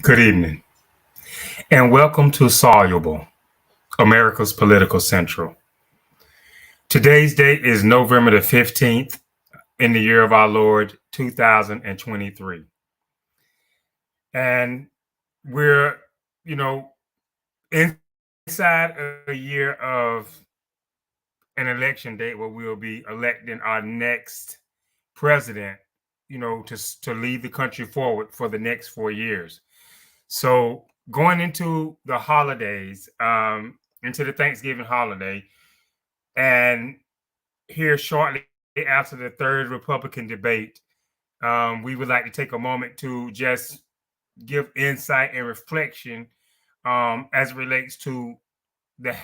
Good evening, and welcome to Soluble, America's Political Central. Today's date is November the 15th in the year of our Lord, 2023. And we're, you know, inside a year of an election date where we'll be electing our next president, to lead the country forward for the next 4 years. So going into the holidays, into the Thanksgiving holiday, and here shortly after the third Republican debate, we would like to take a moment to just give insight and reflection as it relates to the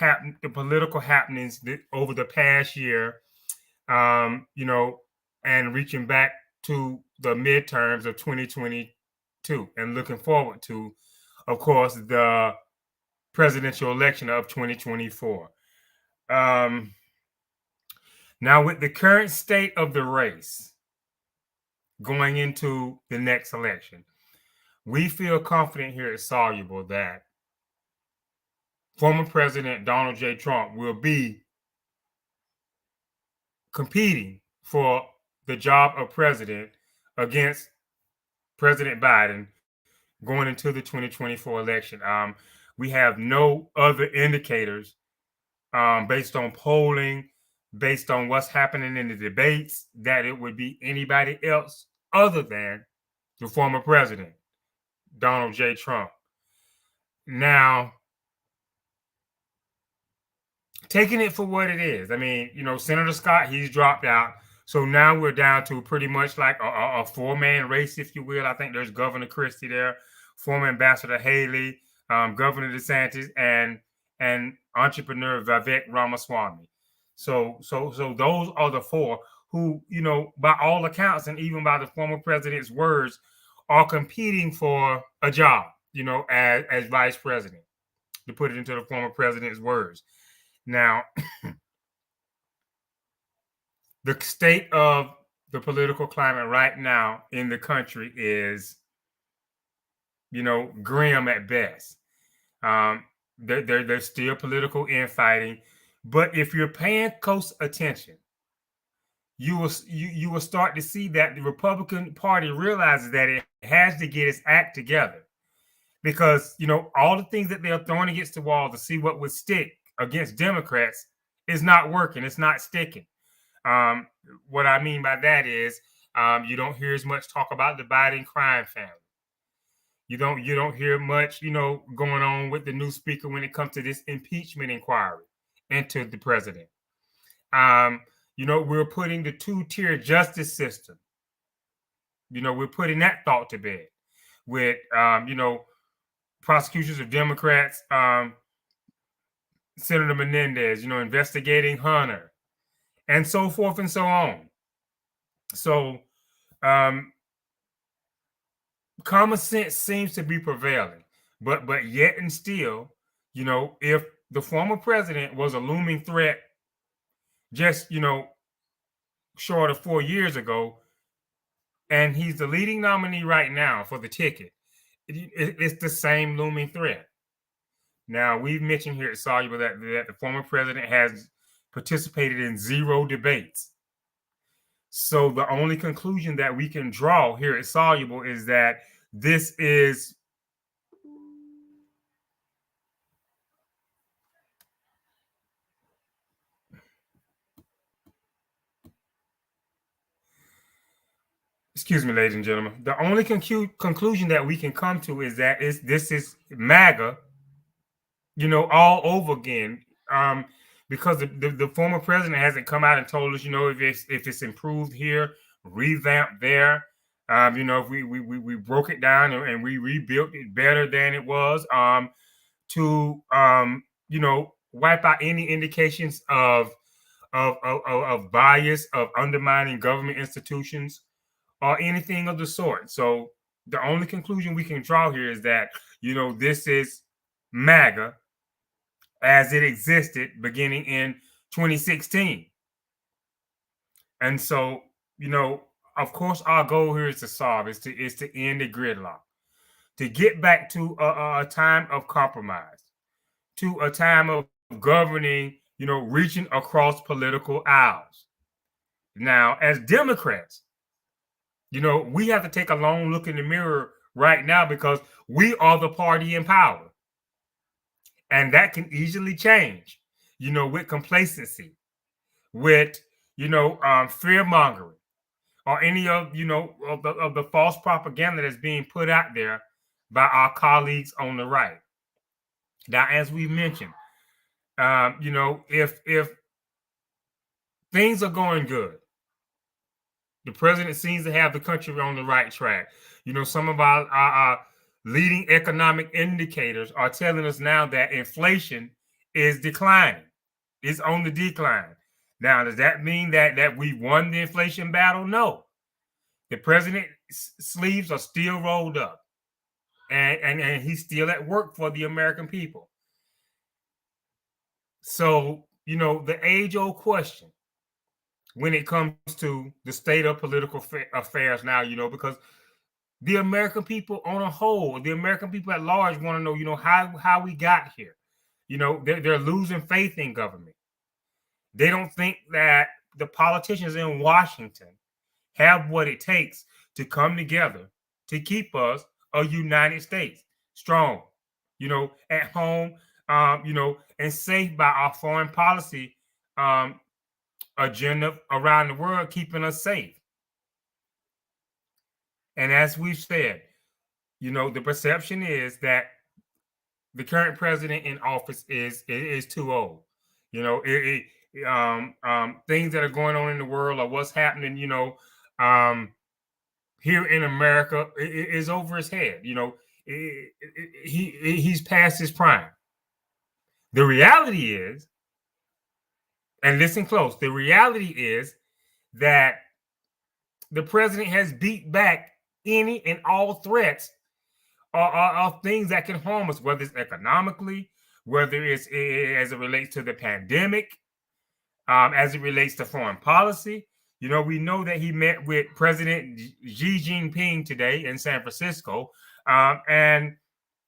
political happenings over the past year, and reaching back to the midterms of 2022 and looking forward to, of course, the presidential election of 2024. Now, with the current state of the race going into the next election, we feel confident here at Soluble that former President Donald J. Trump will be competing for the job of president against President Biden going into the 2024 election. We have no other indicators based on polling, based on what's happening in the debates, that it would be anybody else other than the former president, Donald J. Trump. Now, taking it for what it is, I mean, Senator Scott, he's dropped out. So now we're down to pretty much like a four-man race, if you will. I think there's Governor Christie there, former Ambassador Haley, Governor DeSantis, and entrepreneur Vivek Ramaswamy. So those are the four who, by all accounts, and even by the former president's words, are competing for a job, as vice president, to put it into the former president's words. Now, the state of the political climate right now in the country is, grim at best. There's still political infighting, but if you're paying close attention, you will start to see that the Republican Party realizes that it has to get its act together, because all the things that they're throwing against the wall to see what would stick against Democrats is not working. It's not sticking. What I mean by that is you don't hear as much talk about the Biden crime family. You don't hear much, going on with the new speaker when it comes to this impeachment inquiry into the president. We're putting the two-tier justice system. We're putting that thought to bed with, prosecutions of Democrats, Senator Menendez, investigating Hunter, and so forth and so on. So, common sense seems to be prevailing, but yet and still, if the former president was a looming threat just, short of 4 years ago, and he's the leading nominee right now for the ticket, it's the same looming threat. Now, we've mentioned here at Soluble that the former president has participated in 0 debates. So the only conclusion that we can draw here at Soluble is that this is excuse me, ladies and gentlemen. The only conclusion that we can come to is that this is MAGA, all over again. Because the former president hasn't come out and told us, if it's improved here, revamped there. If we broke it down and we rebuilt it better than it was, to wipe out any indications of bias, of undermining government institutions, or anything of the sort. So the only conclusion we can draw here is that, this is MAGA as it existed beginning in 2016. And so, of course, our goal here is to end the gridlock, to get back to a time of compromise, to a time of governing, reaching across political aisles. Now, as Democrats, we have to take a long look in the mirror right now because we are the party in power. And that can easily change, with complacency, with, fear mongering, or any of, of the false propaganda that's being put out there by our colleagues on the right. Now, as we mentioned, if things are going good, the president seems to have the country on the right track. Some of our leading economic indicators are telling us now that inflation is declining, is on the decline. Now, does that mean that we won the inflation battle? No. The president's sleeves are still rolled up, and he's still at work for the American people. So, the age-old question when it comes to the state of political affairs now, because the American people on a whole, the American people at large want to know, how we got here. They're losing faith in government. They don't think that the politicians in Washington have what it takes to come together to keep us a United States strong, at home, and safe by our foreign policy agenda around the world, keeping us safe. And as we've said, the perception is that the current president in office is too old. Things that are going on in the world or what's happening, here in America is over his head. He's past his prime. The reality is, and listen close, the reality is that the president has beat back any and all threats of things that can harm us, whether it's economically, whether it's as it relates to the pandemic, as it relates to foreign policy. We know that he met with President Xi Jinping today in San Francisco. And,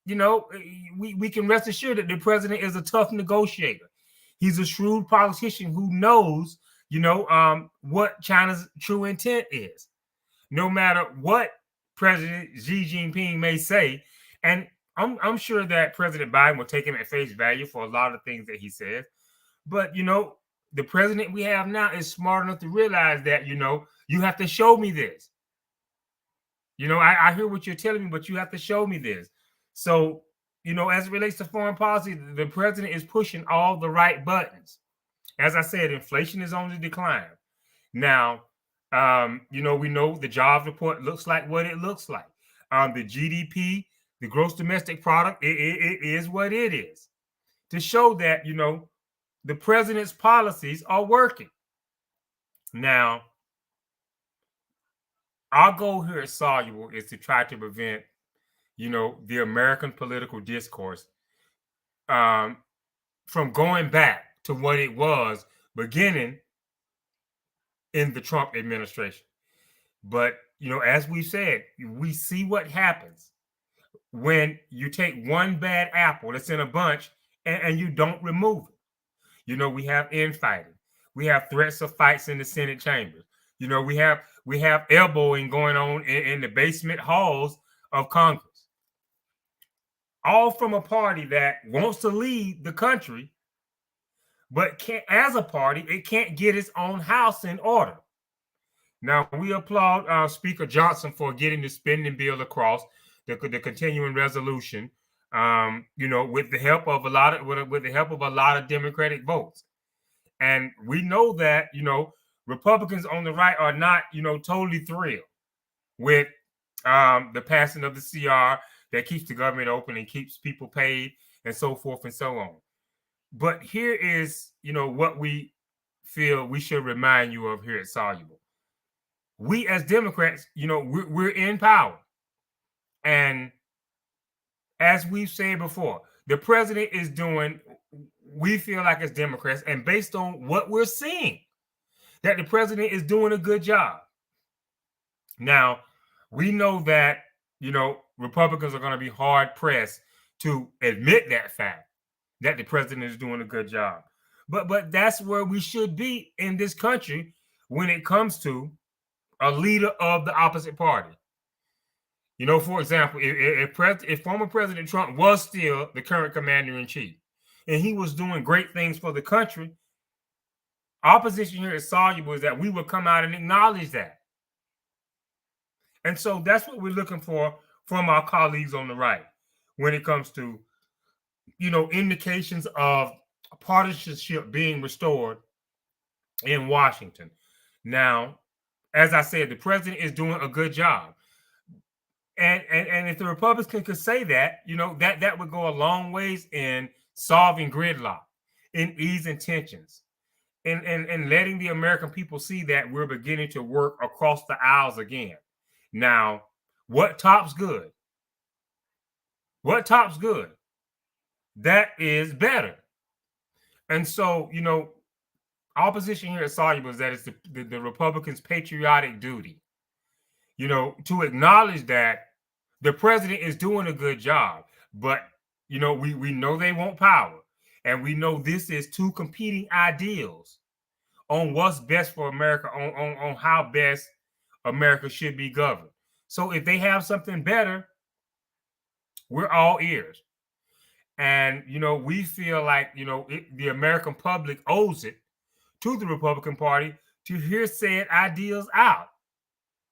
we can rest assured that the president is a tough negotiator. He's a shrewd politician who knows, what China's true intent is. No matter what President Xi Jinping may say, and I'm sure that President Biden will take him at face value for a lot of things that he says. But, the president we have now is smart enough to realize that, you have to show me this. I hear what you're telling me, but you have to show me this. So, as it relates to foreign policy, the president is pushing all the right buttons. As I said, inflation is on the decline. Now, we know the jobs report looks like what it looks like. The GDP, the gross domestic product, it is what it is. To show that, the president's policies are working. Now, our goal here at Soluble is to try to prevent, the American political discourse from going back to what it was beginning in the Trump administration. But, as we said, we see what happens when you take one bad apple that's in a bunch and you don't remove it. We have infighting. We have threats of fights in the Senate chambers. We have elbowing going on in the basement halls of Congress. All from a party that wants to lead the country, but can't, as a party, it can't get its own house in order. Now, we applaud Speaker Johnson for getting the spending bill across, the continuing resolution, with the help of a lot of Democratic votes. And we know that, Republicans on the right are not, totally thrilled with the passing of the CR that keeps the government open and keeps people paid and so forth and so on. But here is, what we feel we should remind you of here at Soluble. We as Democrats, we're in power. And as we've said before, the president is doing, we feel like as Democrats, and based on what we're seeing, that the president is doing a good job. Now, we know that, Republicans are going to be hard pressed to admit that fact that the president is doing a good job. But that's where we should be in this country when it comes to a leader of the opposite party. For example, if former President Trump was still the current commander in chief and he was doing great things for the country, opposition here is soluble is that we would come out and acknowledge that. And so that's what we're looking for from our colleagues on the right when it comes to, indications of partisanship being restored in Washington. Now, as I said, the president is doing a good job. And if the Republicans could say that, that would go a long ways in solving gridlock, in easing tensions, and letting the American people see that we're beginning to work across the aisles again. Now, what tops good? What tops good? That is better. And so, opposition here at Soluble is that it's the Republicans' patriotic duty, to acknowledge that the president is doing a good job, but we know they want power, and we know this is two competing ideals on what's best for America, on how best America should be governed. So if they have something better, we're all ears. And we feel like the American public owes it to the Republican Party to hear said ideals out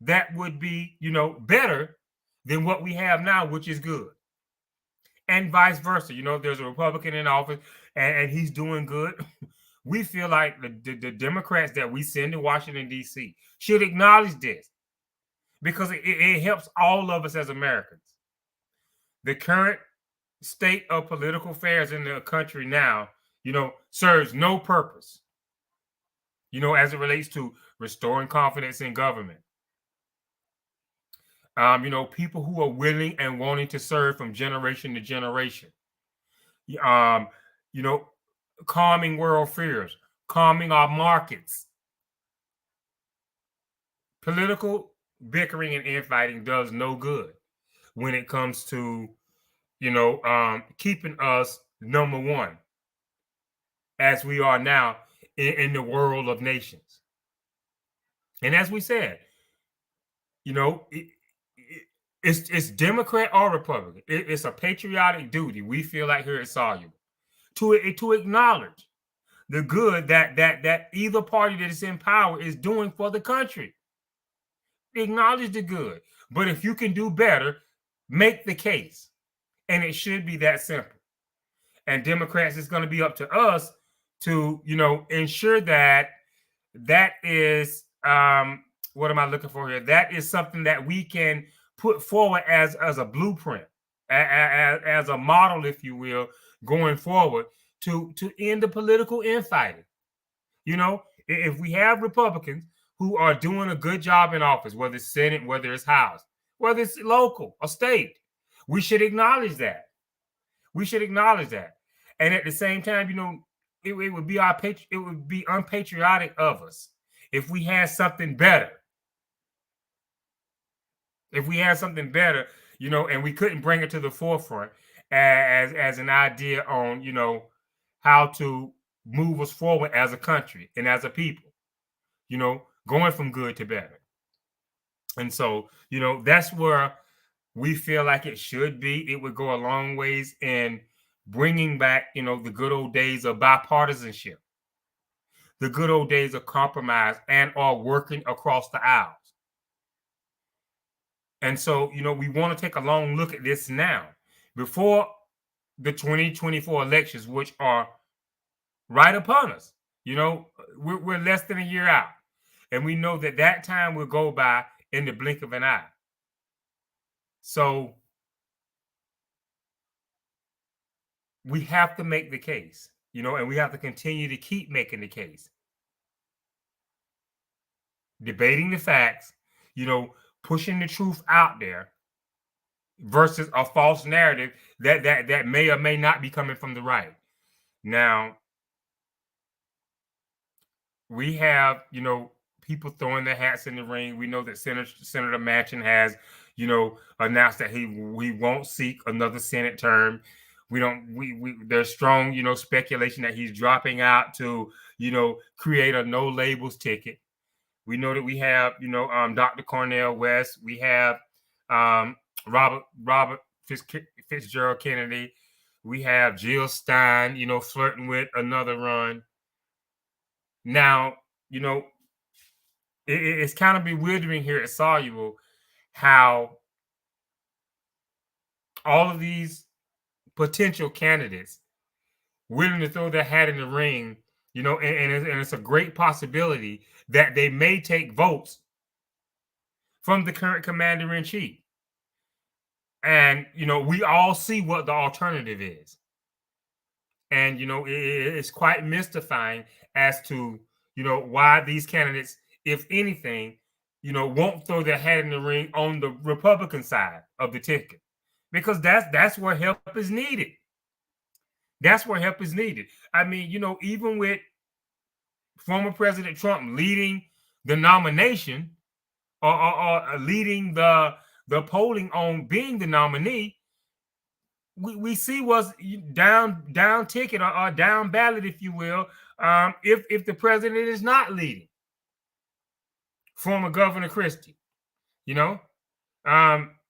that would be better than what we have now, which is good. And vice versa. There's a Republican in office and he's doing good. We feel like the Democrats that we send to Washington, D.C. should acknowledge this because it helps all of us as Americans. The current state of political affairs in the country now, serves no purpose, as it relates to restoring confidence in government. People who are willing and wanting to serve from generation to generation. Calming world fears, calming our markets. Political bickering and infighting does no good when it comes to, keeping us number one, as we are now in the world of nations. And as we said, it's Democrat or Republican. It's a patriotic duty we feel like here at Soluble to acknowledge the good that either party that is in power is doing for the country. Acknowledge the good, but if you can do better, make the case, and it should be that simple. And Democrats, it's going to be up to us to ensure that is what am I looking for here? That is something that we can put forward as a blueprint, as a model, if you will, going forward to end the political infighting. If we have Republicans who are doing a good job in office, whether it's Senate, whether it's House, whether it's local or state, we should acknowledge that. We should acknowledge that. And at the same time, it would be it would be unpatriotic of us if we had something better. If we had something better, and we couldn't bring it to the forefront as an idea on, how to move us forward as a country and as a people, going from good to better. And so, that's where we feel like it should be. It would go a long ways in bringing back, the good old days of bipartisanship, the good old days of compromise and or working across the aisles. And so, we want to take a long look at this now before the 2024 elections, which are right upon us. We're less than a year out. And we know that time will go by in the blink of an eye. So we have to make the case, and we have to continue to keep making the case. Debating the facts, pushing the truth out there versus a false narrative that may or may not be coming from the right. Now, we have, people throwing their hats in the ring. We know that Senator Manchin has, announced that he won't seek another Senate term. We don't we There's strong, speculation that he's dropping out to, create a no labels ticket. We know that we have, Dr. Cornel West. We have um, Robert Fitzgerald Kennedy. We have Jill Stein, flirting with another run. Now, it's kind of bewildering here at Soluble how all of these potential candidates willing to throw their hat in the ring, and it's a great possibility that they may take votes from the current commander in chief. And, we all see what the alternative is. And, it's quite mystifying as to, why these candidates, if anything, won't throw their hat in the ring on the Republican side of the ticket, because that's where help is needed. That's where help is needed. I mean, even with former President Trump leading the nomination, or leading the polling on being the nominee, we see what's down ticket, or down ballot, if you will, if the president is not leading. Former Governor Christie, you know,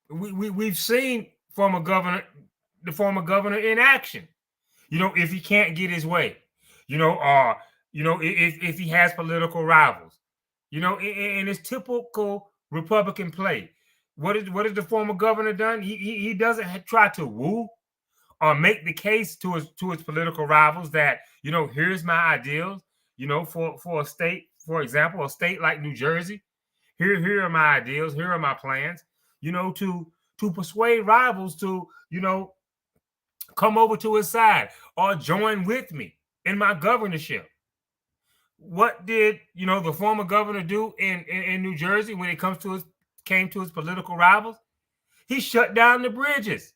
we've seen the former governor in action. If he can't get his way, or if he has political rivals, and it's typical Republican play. What is the former governor done? He doesn't try to woo or make the case to his political rivals that, here's my ideals, for a state, for example, a state like New Jersey. Here are my ideals, here are my plans, to persuade rivals to, come over to his side or join with me in my governorship. What did, the former governor do in New Jersey when it came to his political rivals? He shut down the bridges.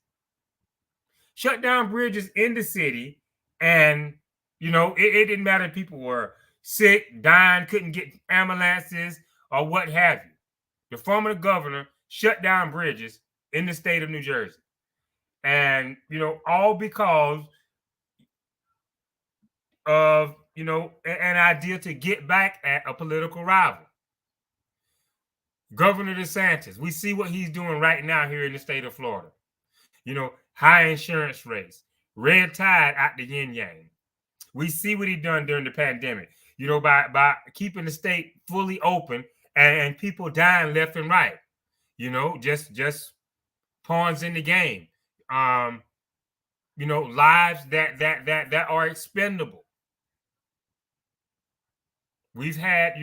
Shut down bridges in the city, and it didn't matter if people were sick, dying, couldn't get ambulances, or what have you. The former governor shut down bridges in the state of New Jersey. And, all because of, an idea to get back at a political rival. Governor DeSantis, we see what he's doing right now here in the state of Florida. High insurance rates, red tide out the yin yang. We see what he done during the pandemic, by keeping the state fully open, and people dying left and right, just pawns in the game. Lives that are expendable. We've had,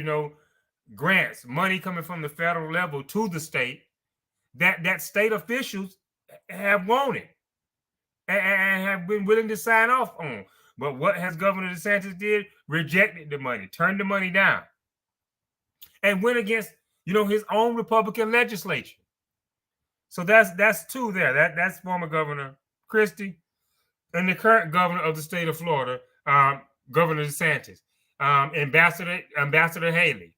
grants, money coming from the federal level to the state that state officials have wanted and have been willing to sign off on. But what has Governor DeSantis did? Rejected the money, turned the money down, and went against, his own Republican legislature. So that's two there. That's former Governor Christie and the current governor of the state of Florida, Governor DeSantis, Ambassador Haley.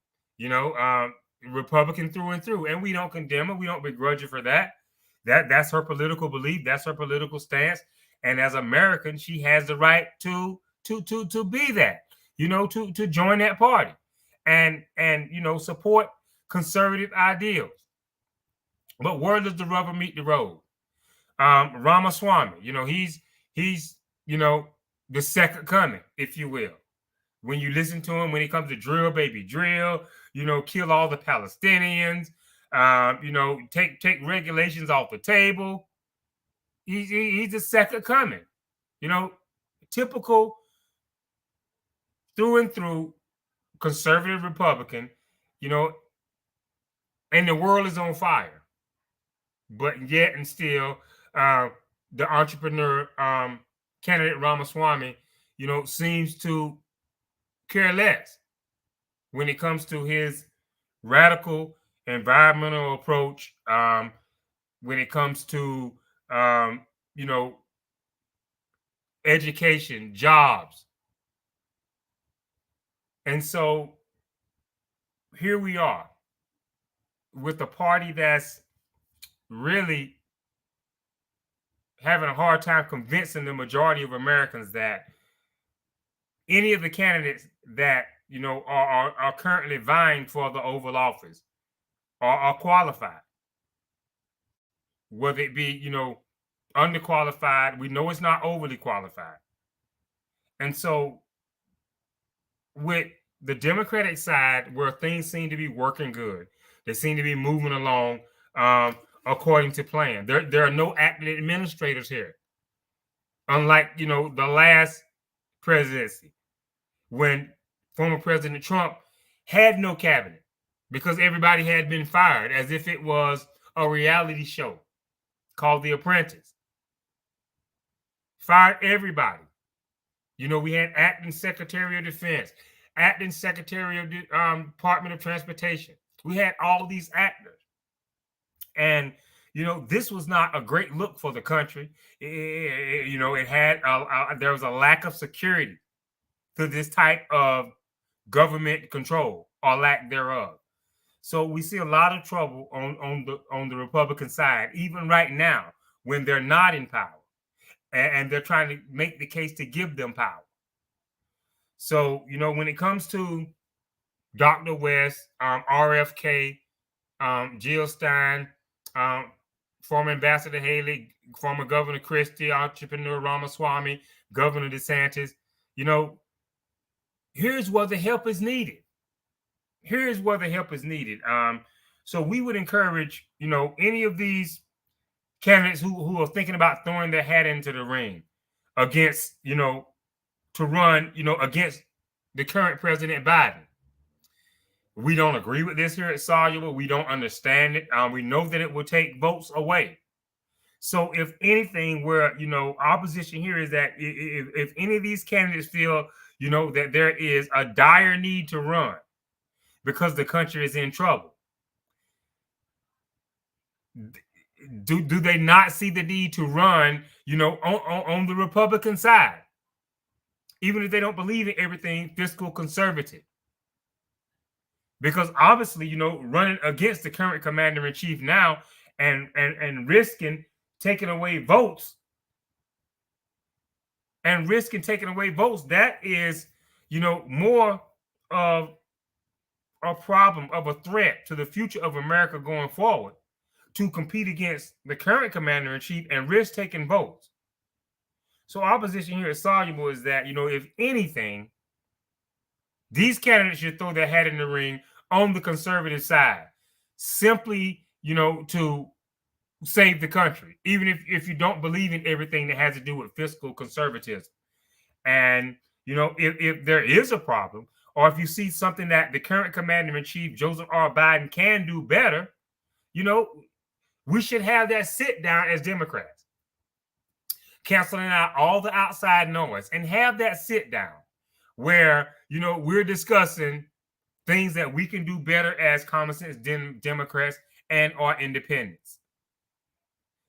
Republican through and through, and we don't condemn her. We don't begrudge her for that. That's her political belief. That's her political stance. And as Americans, she has the right to be that. To join that party, and support conservative ideals. But where does the rubber meet the road? Ramaswamy, he's the second coming, if you will. When you listen to him, when it comes to drill, baby, drill, kill all the Palestinians, take regulations off the table. He's the second coming, typical through and through conservative Republican, and the world is on fire. But yet and still, the entrepreneur candidate Ramaswamy, seems to care less when it comes to his radical environmental approach, when it comes to education, jobs. And so here we are with a party that's really having a hard time convincing the majority of Americans that any of the candidates that are currently vying for the Oval Office are qualified, whether it be underqualified. We know it's not overly qualified, and so with the Democratic side, where things seem to be working good, they seem to be moving along um, according to plan. There are no active administrators here, unlike the last presidency when former President Trump had no cabinet because everybody had been fired as if it was a reality show called The Apprentice. Fired everybody. We had acting Secretary of Defense, acting Secretary of the Department of Transportation. We had all these actors. And, this was not a great look for the country. It had, there was a lack of security to this type of government control or lack thereof. So we see a lot of trouble on the Republican side, even right now when they're not in power, and they're trying to make the case to give them power. So when it comes to Dr. West, RFK, Jill Stein, former Ambassador Haley, former Governor Christie, entrepreneur Ramaswamy, Governor DeSantis, here's where the help is needed. Here's where the help is needed. So we would encourage, any of these candidates who are thinking about throwing their hat into the ring against, to run, against the current President Biden. We don't agree with this here at Soluble. We don't understand it. We know that it will take votes away. So if anything, where our position here is that if any of these candidates feel that there is a dire need to run because the country is in trouble, do they not see the need to run on the Republican side, even if they don't believe in everything fiscal conservative? Because obviously, running against the current commander-in-chief now and risking taking away votes, that is, more of a problem, of a threat to the future of America going forward, to compete against the current commander-in-chief and risk taking votes. So our position here at Soluble is that, if anything, these candidates should throw their hat in the ring on the conservative side, simply, to save the country, even if you don't believe in everything that has to do with fiscal conservatism. And, if there is a problem, or if you see something that the current commander-in-chief, Joseph R. Biden, can do better, we should have that sit down as Democrats, canceling out all the outside noise, and have that sit down where, we're discussing things that we can do better as common sense Democrats and our independents.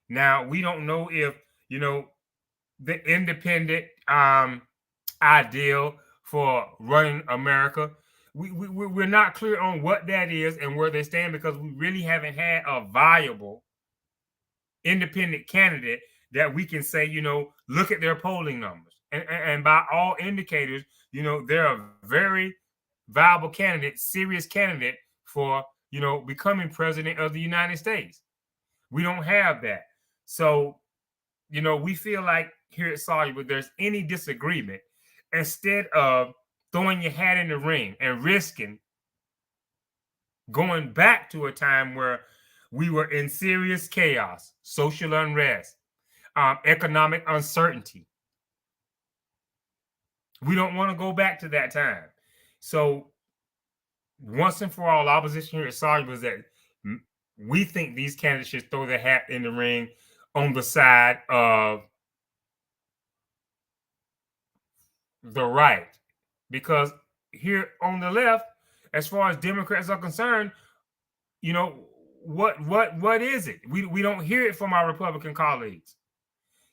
Now, we don't know if, the independent ideal for running America, we're not clear on what that is and where they stand, because we really haven't had a viable independent candidate that we can say, look at their polling numbers. And by all indicators, they're a very viable candidate, serious candidate for, becoming president of the United States. We don't have that. So, we feel like here at Soluble, there's any disagreement, instead of throwing your hat in the ring and risking going back to a time where we were in serious chaos, social unrest, economic uncertainty. We don't want to go back to that time. So once and for all, our position here at Soluble is that we think these candidates should throw their hat in the ring on the side of the right. Because here on the left, as far as Democrats are concerned, what is it? We don't hear it from our Republican colleagues.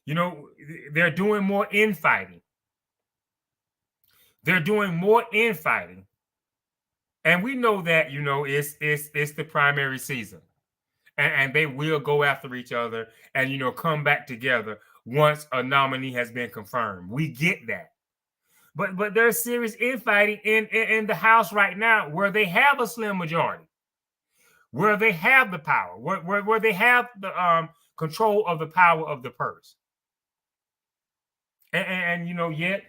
They're doing more infighting. They're doing more infighting. And we know that, it's the primary season. and they will go after each other and come back together once a nominee has been confirmed. We get that. But there's serious infighting in the House right now where they have a slim majority, where they have the power, where they have the control of the power of the purse. And yet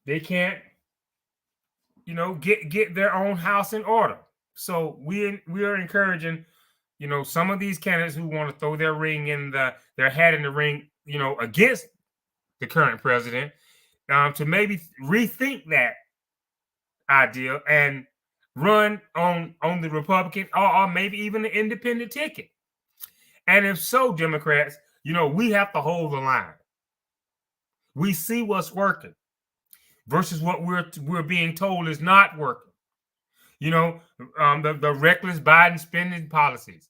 they can't, get their own house in order. So we are encouraging, some of these candidates who want to throw their hat in the ring, against the current president, to maybe rethink that idea and run on the Republican or maybe even the independent ticket. And if so, Democrats, we have to hold the line. We see what's working versus what we're being told is not working. The reckless Biden spending policies.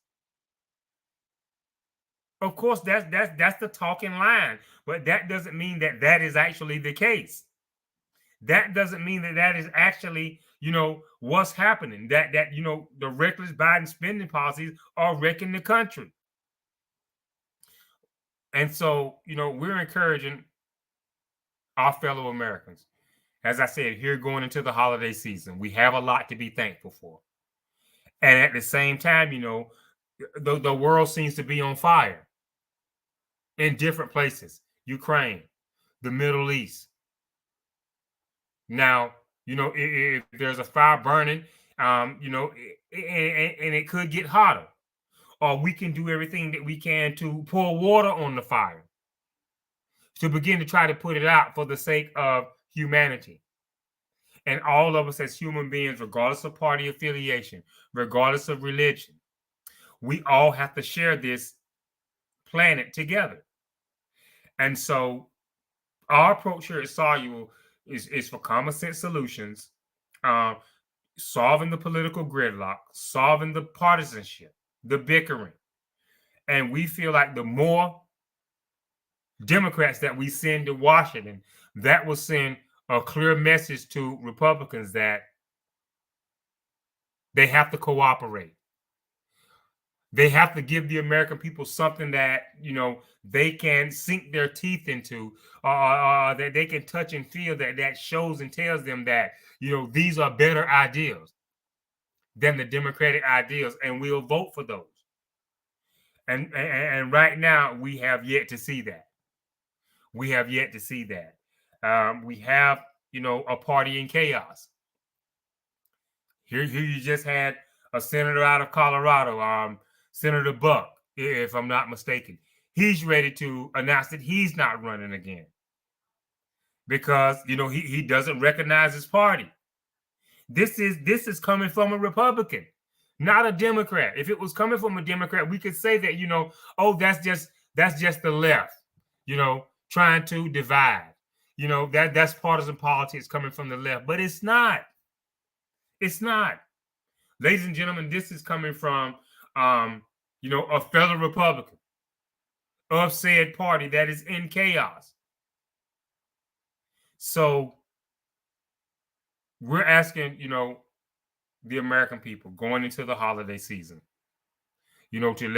Of course, that's the talking line, but that doesn't mean that is actually the case. That doesn't mean that is actually what's happening. That the reckless Biden spending policies are wrecking the country. And so we're encouraging our fellow Americans. As I said, here going into the holiday season, we have a lot to be thankful for. And at the same time, the world seems to be on fire in different places. Ukraine, the Middle East. Now, if there's a fire burning, and it could get hotter, or we can do everything that we can to pour water on the fire, to begin to try to put it out for the sake of humanity. And all of us as human beings, regardless of party affiliation, regardless of religion, we all have to share this planet together. And so our approach here at Soluble is for common sense solutions, solving the political gridlock, solving the partisanship, the bickering. And we feel like the more Democrats that we send to Washington, that will send a clear message to Republicans that they have to cooperate. They have to give the American people something that, they can sink their teeth into, that they can touch and feel, that shows and tells them that, these are better ideas than the Democratic ideas, and we'll vote for those. And right now, we have yet to see that. We have yet to see that. We have, a party in chaos. Here you just had a senator out of Colorado, Senator Buck, if I'm not mistaken. He's ready to announce that he's not running again because he doesn't recognize his party. This is coming from a Republican, not a Democrat. If it was coming from a Democrat, we could say that oh, that's just the left, trying to divide. That's partisan politics coming from the left, but it's not. It's not. Ladies and gentlemen, this is coming from a fellow Republican of said party that is in chaos. So we're asking, the American people going into the holiday season, to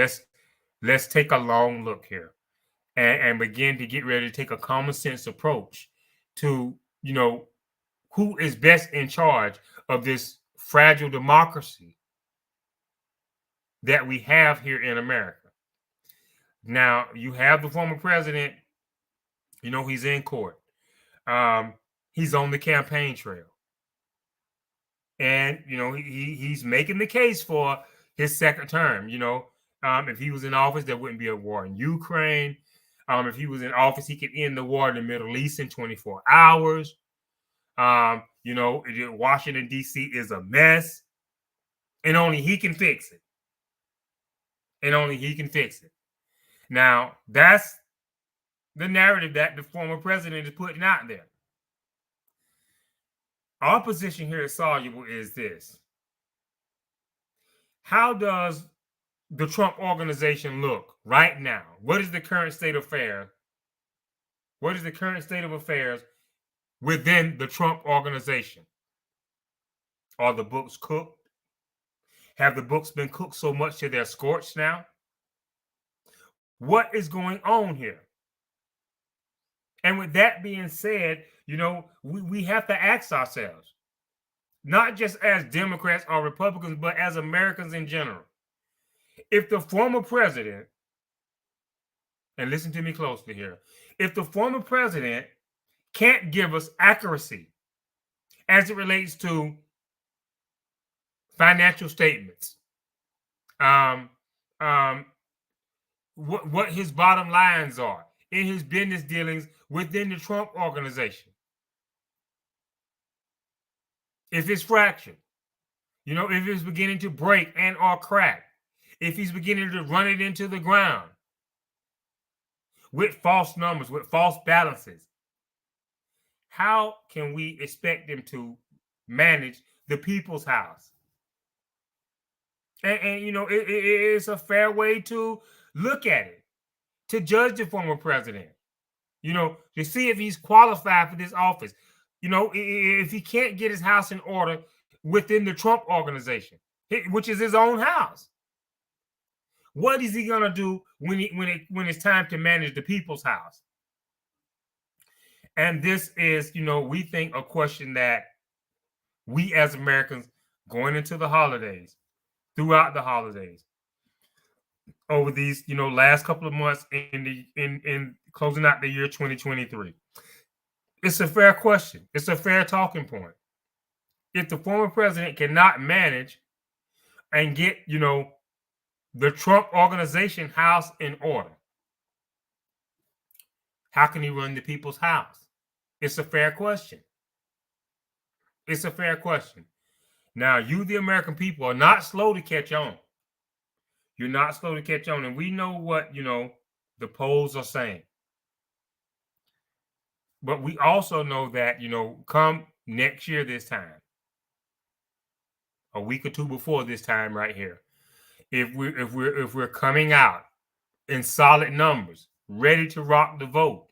let's take a long look here and begin to get ready to take a common sense approach to, who is best in charge of this fragile democracy that we have here in America. Now, you have the former president, he's in court. He's on the campaign trail. And, he's making the case for his second term. If he was in office, there wouldn't be a war in Ukraine. If he was in office, he could end the war in the Middle East in 24 hours. Washington, D.C. is a mess. And only he can fix it. Now, that's the narrative that the former president is putting out there. Our position here at Soluble is this. How does the Trump organization look right now? What is the current state of affairs? What is the current state of affairs within the Trump organization? Are the books cooked? Have the books been cooked so much till they're scorched now? What is going on here? And with that being said, we have to ask ourselves, not just as Democrats or Republicans, but as Americans in general. If the former president, and listen to me closely here, if the former president can't give us accuracy as it relates to financial statements, um, um, what his bottom lines are in his business dealings within the Trump organization, if it's fractured, if it's beginning to break and or crack, if he's beginning to run it into the ground with false numbers, with false balances, how can we expect them to manage the people's house? And it's a fair way to look at it, to judge the former president, to see if he's qualified for this office. If he can't get his house in order within the Trump organization, which is his own house, what is he gonna do when it's time to manage the people's house? And this is, we think, a question that we as Americans going into the holidays, throughout the holidays, over these, last couple of months in closing out the year 2023. It's a fair question. It's a fair talking point. If the former president cannot manage and get, the Trump organization house in order, how can he run the people's house? It's a fair question. It's a fair question. Now, you, the American people, are not slow to catch on. You're not slow to catch on. And we know what, the polls are saying. But we also know that, come next year this time, a week or two before this time right here, if we're coming out in solid numbers, ready to rock the vote,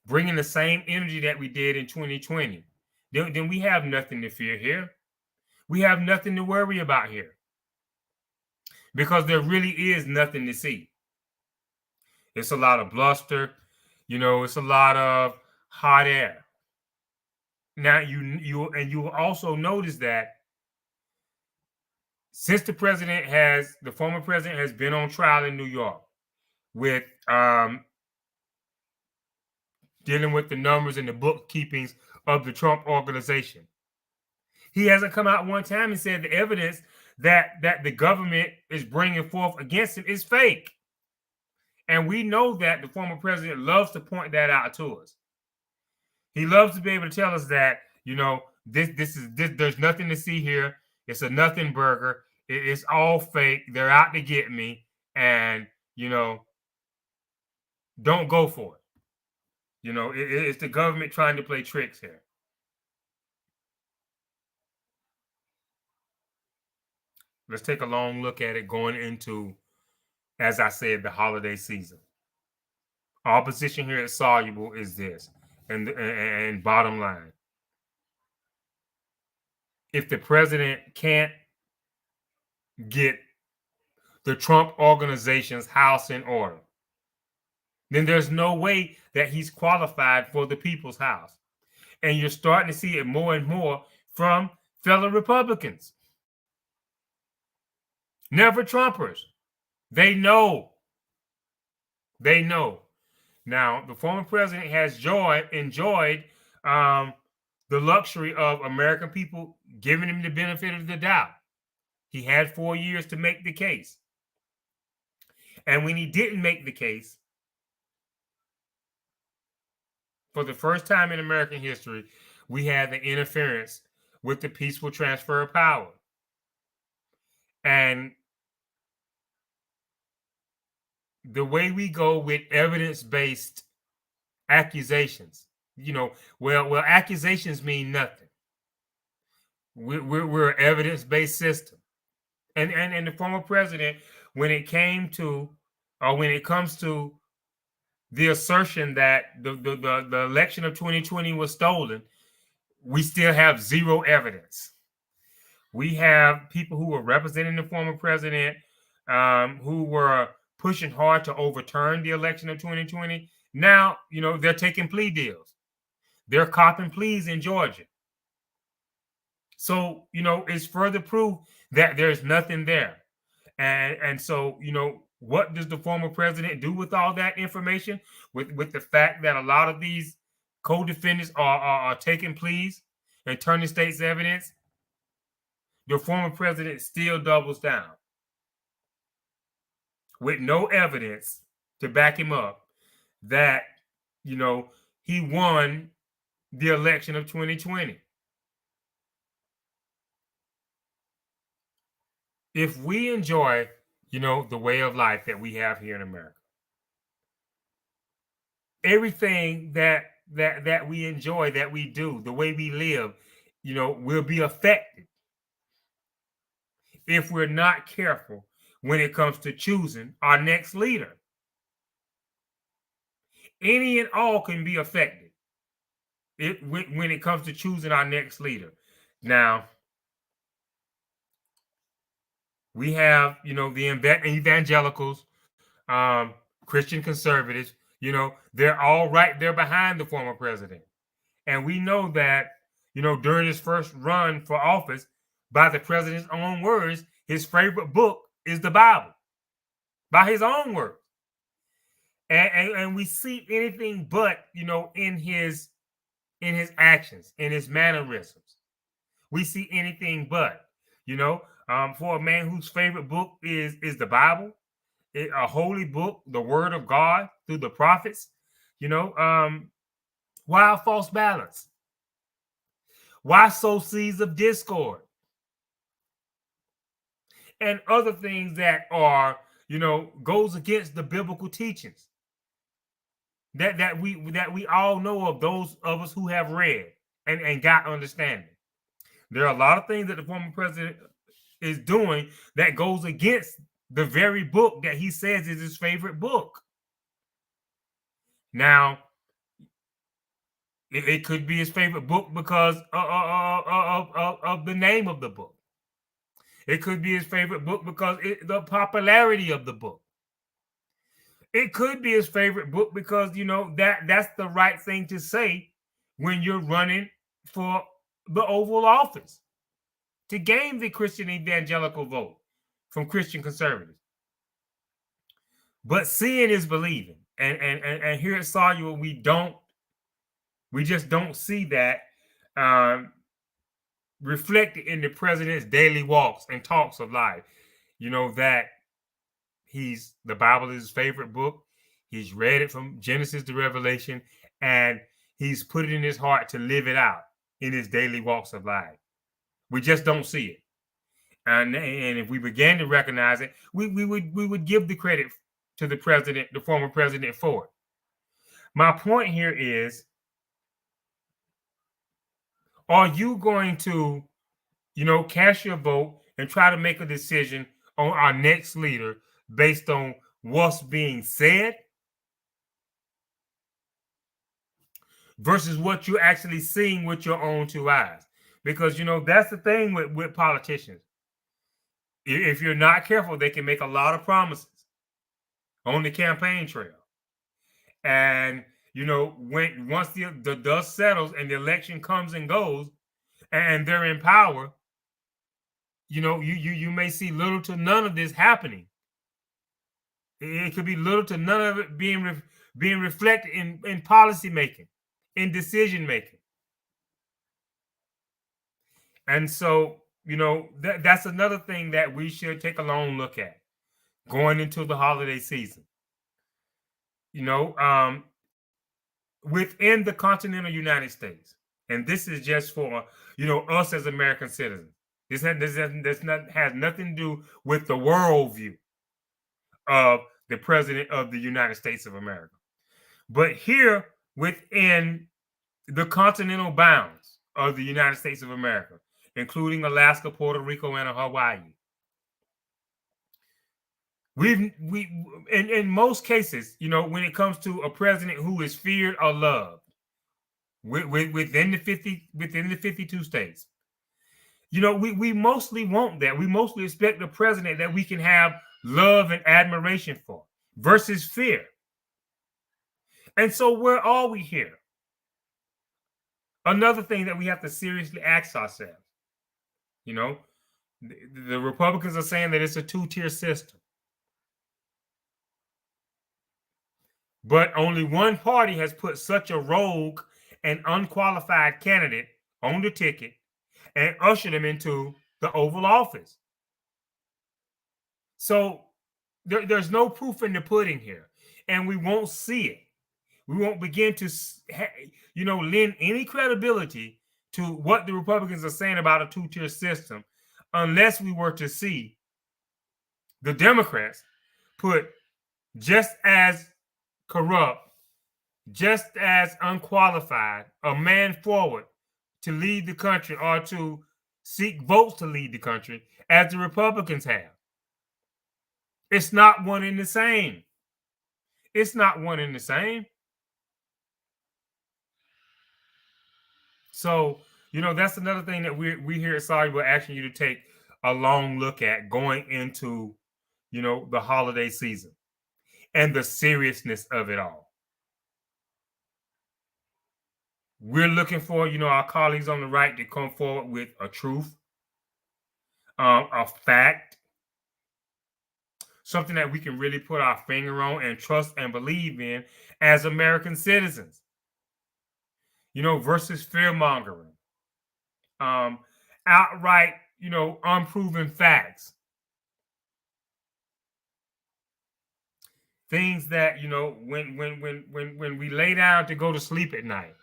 bringing the same energy that we did in 2020, then we have nothing to fear here. We have nothing to worry about here, because there really is nothing to see. It's a lot of bluster, it's a lot of hot air. Now you also notice that since the former president has been on trial in New York with dealing with the numbers and the bookkeepings of the Trump organization, he hasn't come out one time and said the evidence that the government is bringing forth against him is fake. And we know that the former president loves to point that out to us. He loves to be able to tell us that, this there's nothing to see here. It's a nothing burger. It's all fake. They're out to get me. And, don't go for it. It's the government trying to play tricks here. Let's take a long look at it going into, as I said, the holiday season. Our position here at Soluble is this, and bottom line. If the president can't get the Trump organization's house in order, then there's no way that he's qualified for the people's house. And you're starting to see it more and more from fellow Republicans. Never Trumpers. They know. They know. Now, the former president has enjoyed the luxury of American people giving him the benefit of the doubt. He had 4 years to make the case. And when he didn't make the case, for the first time in American history, we had the interference with the peaceful transfer of power. And the way we go with evidence-based accusations, well, accusations mean nothing. We're an evidence-based system. And the former president, when it comes to the assertion that the election of 2020 was stolen, we still have zero evidence. We have people who were representing the former president, who were pushing hard to overturn the election of 2020. Now, they're taking plea deals. They're copping pleas in Georgia. So, it's further proof that there's nothing there. And so, what does the former president do with all that information? With the fact that a lot of these co-defendants are taking pleas and turning state's evidence, the former president still doubles down with no evidence to back him up that, he won the election of 2020. If we enjoy, the way of life that we have here in America, everything that we enjoy, that we do, the way we live, will be affected if we're not careful when it comes to choosing our next leader. Any and all can be affected when it comes to choosing our next leader. Now, we have, the evangelicals, Christian conservatives, they're all right there behind the former president. And we know that, during his first run for office, by the president's own words, his favorite book is the Bible, by his own words. And we see anything but, in his actions, in his mannerisms. We see anything but, for a man whose favorite book is the Bible, a holy book, the word of God through the prophets, why false balance? Why sow seeds of discord? And other things that are, goes against the biblical teachings that we all know of, those of us who have read and got understanding. There are a lot of things that the former president is doing that goes against the very book that he says is his favorite book. Now, it could be his favorite book because of the name of the book. It could be his favorite book because the popularity of the book. It could be his favorite book because, that's the right thing to say when you're running for the Oval Office to gain the Christian evangelical vote from Christian conservatives. But seeing is believing. And here at Sawyer, we just don't see that reflected in the president's daily walks and talks of life. That the Bible is his favorite book. He's read it from Genesis to Revelation, and he's put it in his heart to live it out in his daily walks of life. We just don't see it. And if we began to recognize it, we would give the credit to the president, the former president, for it. My point here is, are you going to, cast your vote and try to make a decision on our next leader based on what's being said versus what you're actually seeing with your own two eyes? Because, that's the thing with politicians. If you're not careful, they can make a lot of promises on the campaign trail. And, once the dust settles and the election comes and goes and they're in power, you may see little to none of this happening. It could be little to none of it being reflected in policy making, in decision making. And so, that's another thing that we should take a long look at going into the holiday season. Within the continental United States, and this is just for, us as American citizens. This has nothing to do with the worldview of the president of the United States of America. But here within the continental bounds of the United States of America, including Alaska, Puerto Rico, and Hawaii, we in most cases, when it comes to a president who is feared or loved within the 52 states, we mostly want that. We mostly expect a president that we can have love and admiration for. versus fear. And so, where are we here? Another thing that we have to seriously ask ourselves, you know, the Republicans are saying that it's a two-tier system, but only one party has put such a rogue and unqualified candidate on the ticket and ushered him into the Oval Office. So there's no proof in the pudding here, and we won't see it. We won't begin to, lend any credibility to what the Republicans are saying about a two-tier system unless we were to see the Democrats put just as corrupt, just as unqualified a man forward to lead the country or to seek votes to lead the country as the Republicans have. It's not one and the same. It's not one and the same. So, that's another thing that we here at Saudi we're asking you to take a long look at going into, the holiday season and the seriousness of it all. We're looking for, our colleagues on the right to come forward with a truth, a fact, something that we can really put our finger on and trust and believe in as American citizens, versus fear mongering, outright, unproven facts, things that, when we lay down to go to sleep at night,